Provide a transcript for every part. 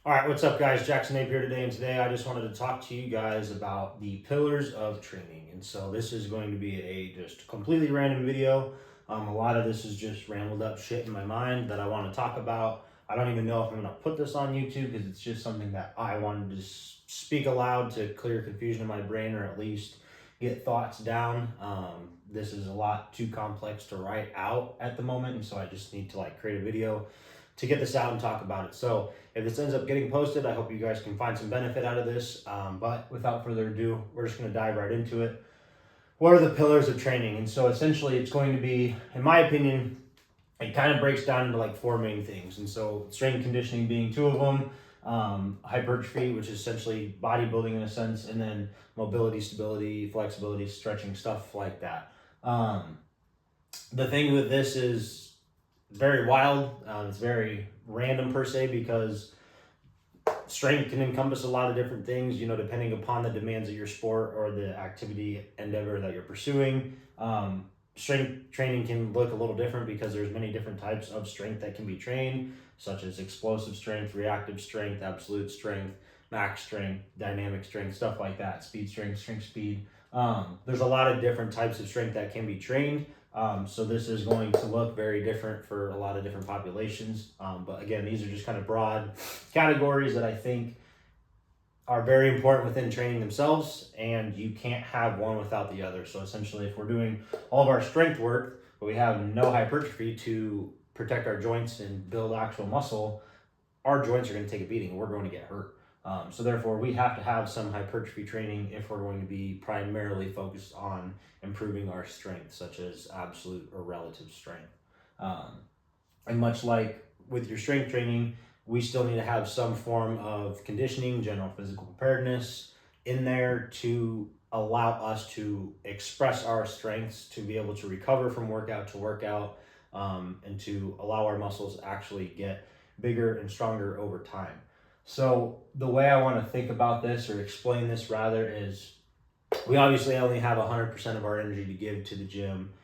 All right, what's up, guys? Jackson Ape here today, and today I just wanted to talk to you guys about the pillars of training. And so this is going to be a just completely random video. A lot of this is just rambled up shit in my mind that I want to talk about. I don't even know if I'm going to put this on YouTube because it's just something that I wanted to speak aloud to clear confusion in my brain, or at least get thoughts down. This is a lot too complex to write out at the moment, and so I just need to create a video to get this out and talk about it. So if this ends up getting posted, I hope you guys can find some benefit out of this. But without further ado, we're just going to dive right into it. What are the pillars of training? And so essentially it's going to be, in my opinion, it kind of breaks down into four main things. And so strength and conditioning being two of them, hypertrophy, which is essentially bodybuilding in a sense, and then mobility, stability, flexibility, stretching, stuff like that. The thing with this is very wild. It's very random per se, because strength can encompass a lot of different things, depending upon the demands of your sport or the activity endeavor that you're pursuing. Strength training can look a little different because there's many different types of strength that can be trained, such as explosive strength, reactive strength, absolute strength, max strength, dynamic strength, stuff like that, speed strength, strength speed. There's a lot of different types of strength that can be trained. So this is going to look very different for a lot of different populations. But again, these are just kind of broad categories that I think are very important within training themselves, and you can't have one without the other. So essentially, if we're doing all of our strength work, but we have no hypertrophy to protect our joints and build actual muscle, our joints are going to take a beating and we're going to get hurt. So therefore, we have to have some hypertrophy training if we're going to be primarily focused on improving our strength, such as absolute or relative strength. And much like with your strength training, we still need to have some form of conditioning, general physical preparedness in there to allow us to express our strengths, to be able to recover from workout to workout, and to allow our muscles to actually get bigger and stronger over time. So the way I want to think about this, or explain this rather, is we obviously only have 100% of our energy to give to the gym.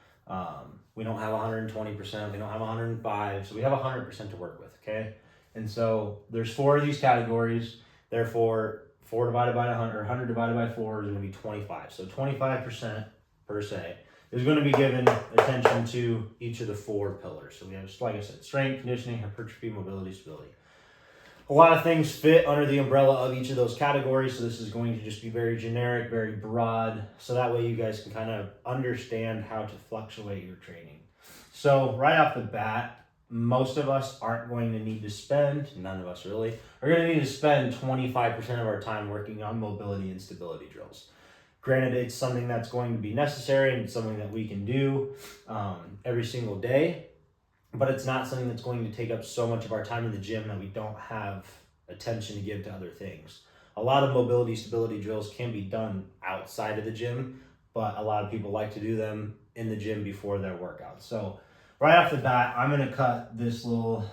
We don't have 120%, we don't have 105, so we have 100% to work with, okay? And so there's four of these categories. Therefore, 4 divided by 100, or 100 divided by 4 is going to be 25. So 25% per se is going to be given attention to each of the four pillars. So we have, like I said, strength, conditioning, hypertrophy, mobility, stability. A lot of things fit under the umbrella of each of those categories, so this is going to just be very generic, very broad, so that way you guys can kind of understand how to fluctuate your training. So right off the bat, most of us aren't going to need to spend, none of us really, are going to need to spend 25% of our time working on mobility and stability drills. Granted, it's something that's going to be necessary and something that we can do every single day, but it's not something that's going to take up so much of our time in the gym that we don't have attention to give to other things. A lot of mobility stability drills can be done outside of the gym, but a lot of people like to do them in the gym before their workouts. So right off the bat, I'm going to cut this little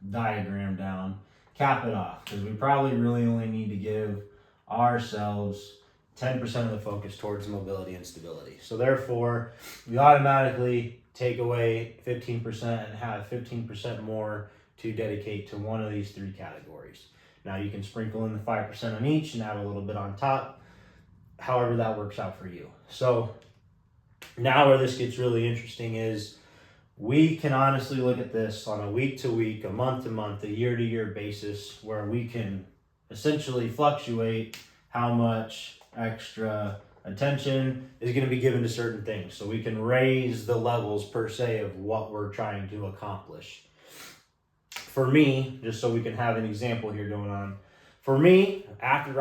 diagram down, cap it off, because we probably really only need to give ourselves 10% of the focus towards mobility and stability. So therefore, we automatically take away 15% and have 15% more to dedicate to one of these three categories. Now you can sprinkle in the 5% on each and add a little bit on top, however that works out for you. So now where this gets really interesting is we can honestly look at this on a week to week, a month to month, a year to year basis, where we can essentially fluctuate how much extra attention is going to be given to certain things. So we can raise the levels per se of what we're trying to accomplish. For me, just so we can have an example here going on, for me, after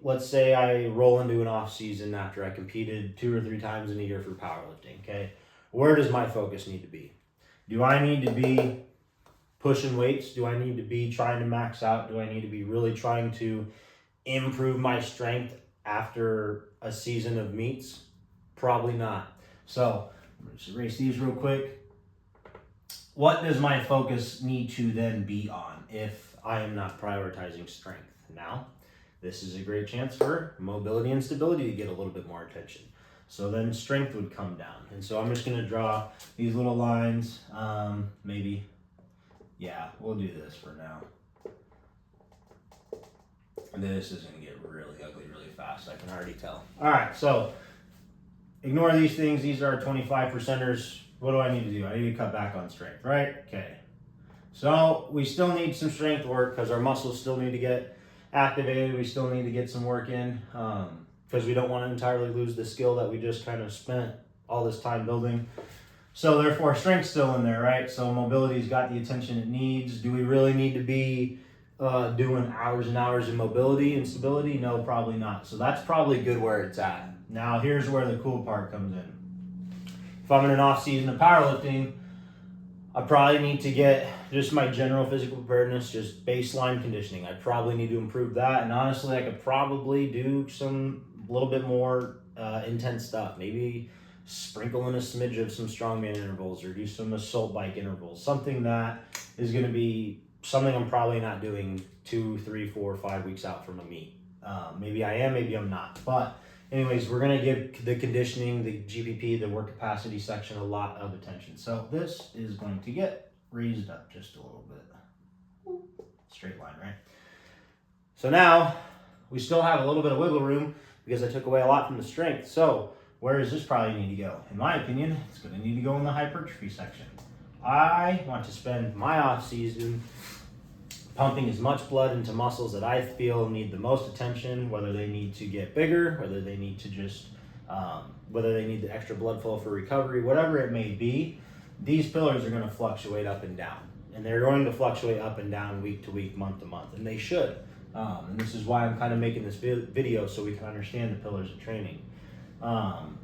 let's say I roll into an off season after I competed 2 or 3 times in a year for powerlifting, okay? Where does my focus need to be? Do I need to be pushing weights? Do I need to be trying to max out? Do I need to be really trying to improve my strength after a season of meets? Probably not. So let's erase these real quick. What does my focus need to then be on if I am not prioritizing strength? Now, this is a great chance for mobility and stability to get a little bit more attention. So then strength would come down. And so I'm just going to draw these little lines. Maybe, yeah, we'll do this for now. This is going to get really ugly really fast. I can already tell. All right, so ignore these things. These are 25%ers. What do I need to do? I need to cut back on strength, right? Okay. So we still need some strength work because our muscles still need to get activated. We still need to get some work in because we don't want to entirely lose the skill that we just kind of spent all this time building. So therefore, strength's still in there, right? So mobility's got the attention it needs. Do we really need to be doing hours and hours of mobility and stability? No, probably not. So that's probably good where it's at. Now here's where the cool part comes in. If I'm in an off season of powerlifting, I probably need to get just my general physical preparedness, just baseline conditioning. I probably need to improve that. And honestly, I could probably do some little bit more intense stuff. Maybe sprinkle in a smidge of some strongman intervals or do some assault bike intervals. Something that is going to be something I'm probably not doing 2, 3, 4, 5 weeks out from a meet. Maybe I am, maybe I'm not. But anyways, we're going to give the conditioning, the GPP, the work capacity section a lot of attention. So this is going to get raised up just a little bit. Straight line, right? So now we still have a little bit of wiggle room because I took away a lot from the strength. So where does this probably need to go? In my opinion, it's going to need to go in the hypertrophy section. I want to spend my off season pumping as much blood into muscles that I feel need the most attention, whether they need to get bigger, whether they need to just, whether they need the extra blood flow for recovery, whatever it may be. These pillars are going to fluctuate up and down, and they're going to fluctuate up and down week to week, month to month, and they should. And this is why I'm kind of making this video so we can understand the pillars of training. I'm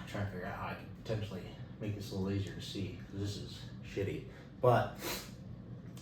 trying to figure out how I can potentially make this a little easier to see because this is shitty. But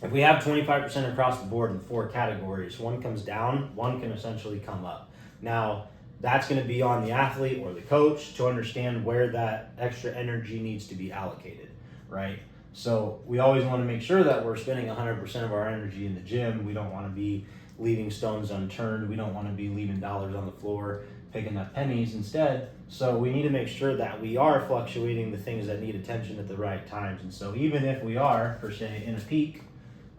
if we have 25% across the board in 4 categories, one comes down, one can essentially come up. Now, that's going to be on the athlete or the coach to understand where that extra energy needs to be allocated, right? So we always want to make sure that we're spending 100% of our energy in the gym. We don't want to be leaving stones unturned. We don't want to be leaving dollars on the floor, picking up pennies instead. So we need to make sure that we are fluctuating the things that need attention at the right times. And so even if we are, per se, in a peak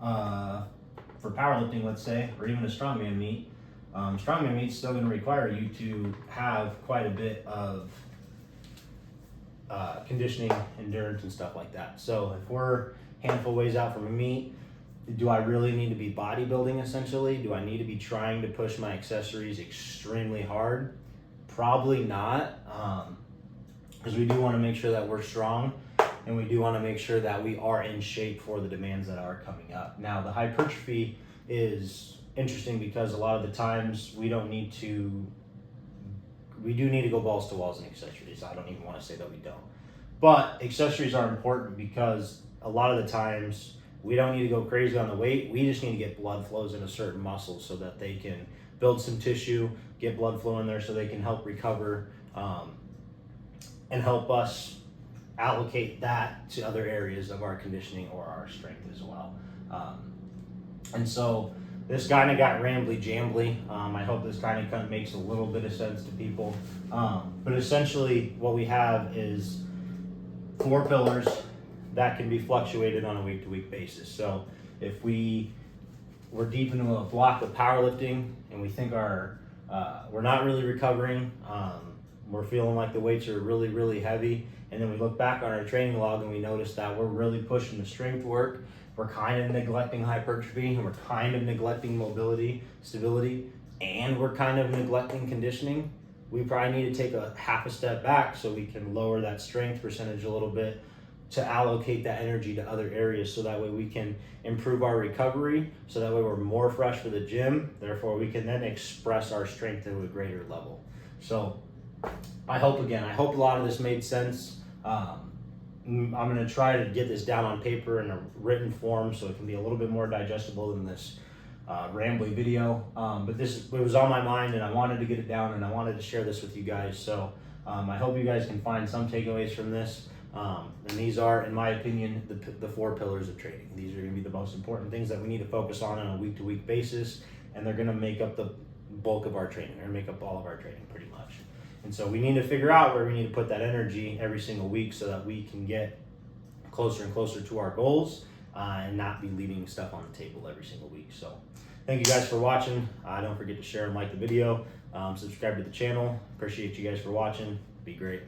for powerlifting, let's say, or even a strongman meet, strongman meet's still going to require you to have quite a bit of conditioning, endurance, and stuff like that. So if we're handful ways out from a meet, do I really need to be bodybuilding essentially? Do I need to be trying to push my accessories extremely hard? Probably not, because we do want to make sure that we're strong, and we do want to make sure that we are in shape for the demands that are coming up. Now, the hypertrophy is interesting because a lot of the times we do need to go balls to walls in accessories. I don't even want to say that we don't. But accessories are important because a lot of the times we don't need to go crazy on the weight. We just need to get blood flows into certain muscles so that they can build some tissue, get blood flow in there so they can help recover and help us allocate that to other areas of our conditioning or our strength as well. And so this kind of got rambly jambly. I hope this kind of makes a little bit of sense to people. But essentially what we have is 4 pillars that can be fluctuated on a week-to-week basis. So if we're deep into a block of powerlifting and we think we're not really recovering, we're feeling like the weights are really, really heavy, and then we look back on our training log and we notice that we're really pushing the strength work, we're kind of neglecting hypertrophy, and we're kind of neglecting mobility, stability, and we're kind of neglecting conditioning, we probably need to take a half a step back so we can lower that strength percentage a little bit to allocate that energy to other areas so that way we can improve our recovery, so that way we're more fresh for the gym, therefore we can then express our strength to a greater level. So I hope a lot of this made sense. I'm going to try to get this down on paper in a written form so it can be a little bit more digestible than this rambly video. But it was on my mind and I wanted to get it down and I wanted to share this with you guys. So I hope you guys can find some takeaways from this. And these are, in my opinion, the 4 pillars of training. These are going to be the most important things that we need to focus on a week-to-week basis, and they're going to make up the bulk of our training. They're going to make up all of our training pretty much. And so we need to figure out where we need to put that energy every single week so that we can get closer and closer to our goals and not be leaving stuff on the table every single week. So Thank you guys for watching. Don't forget to share and like the video. Subscribe to the channel. Appreciate you guys for watching. Be great.